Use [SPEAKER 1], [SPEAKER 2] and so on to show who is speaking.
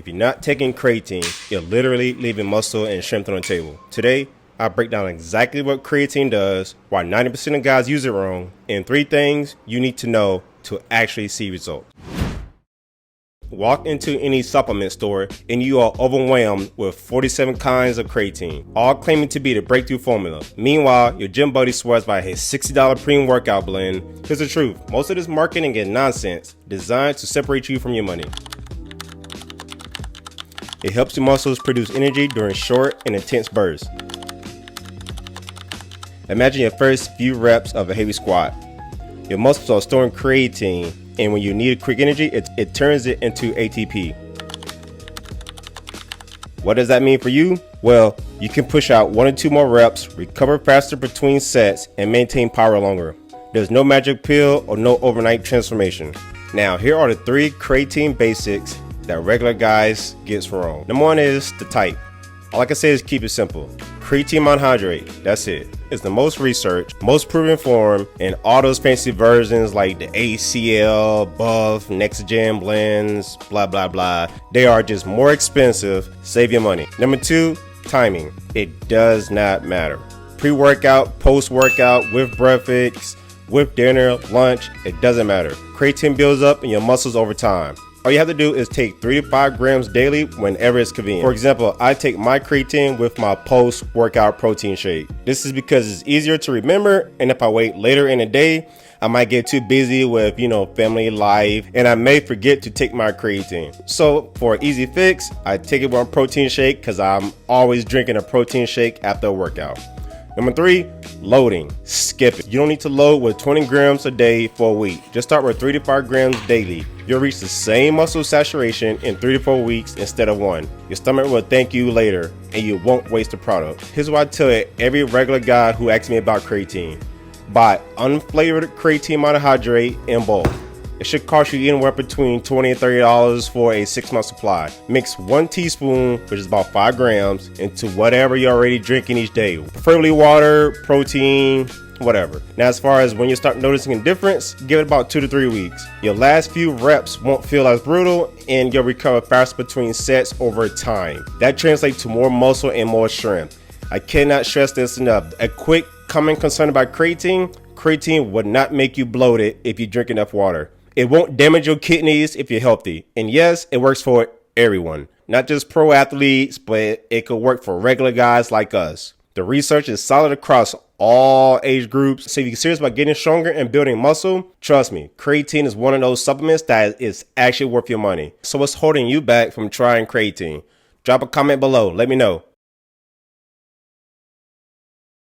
[SPEAKER 1] If you're not taking creatine, you're literally leaving muscle and strength on the table. Today, I'll break down exactly what creatine does, why 90% of guys use it wrong, and 3 things you need to know to actually see results. Walk into any supplement store and you are overwhelmed with 47 kinds of creatine, all claiming to be the breakthrough formula. Meanwhile, your gym buddy swears by his $60 premium workout blend. Here's the truth: most of this marketing is nonsense, designed to separate you from your money. It helps your muscles produce energy during short and intense bursts. Imagine your first few reps of a heavy squat. Your muscles are storing creatine, and when you need quick energy, it turns it into ATP. What does that mean for you? Well, you can push out 1 or 2 more reps, recover faster between sets, and maintain power longer. There's no magic pill or no overnight transformation. Now, here are the 3 creatine basics that regular guys gets wrong. Number 1 is the type. All I can say is keep it simple. Creatine monohydrate, that's it. It's the most researched, most proven form, and all those fancy versions like the ACL, Buff, Next Gen blends, blah blah blah. They are just more expensive. Save your money. Number 2, timing. It does not matter. Pre-workout, post-workout, with breakfast, with dinner, lunch, it doesn't matter. Creatine builds up in your muscles over time. All you have to do is take 3 to 5 grams daily whenever it's convenient. For example, I take my creatine with my post-workout protein shake. This is because it's easier to remember, and if I wait later in the day, I might get too busy with, family life, and I may forget to take my creatine. So for an easy fix, I take it with a protein shake because I'm always drinking a protein shake after a workout. Number 3, loading. Skip it. You don't need to load with 20 grams a day for a week. Just start with 3 to 5 grams daily. You'll reach the same muscle saturation in 3 to 4 weeks instead of 1. Your stomach will thank you later, and you won't waste the product. Here's what I tell every regular guy who asks me about creatine. Buy unflavored creatine monohydrate in bulk. It should cost you anywhere between $20 and $30 for a 6-month supply. Mix 1 teaspoon, which is about 5 grams, into whatever you're already drinking each day. Preferably water, protein, whatever. Now, as far as when you start noticing a difference, give it about 2 to 3 weeks. Your last few reps won't feel as brutal, and you'll recover faster between sets over time. That translates to more muscle and more strength. I cannot stress this enough. A quick common concern about creatine would not make you bloated if you drink enough water. It won't damage your kidneys if you're healthy. And yes, it works for everyone, not just pro athletes, but it could work for regular guys like us. The research is solid across all age groups. So if you're serious about getting stronger and building muscle, trust me, creatine is one of those supplements that is actually worth your money. So what's holding you back from trying creatine? Drop a comment below. Let me know.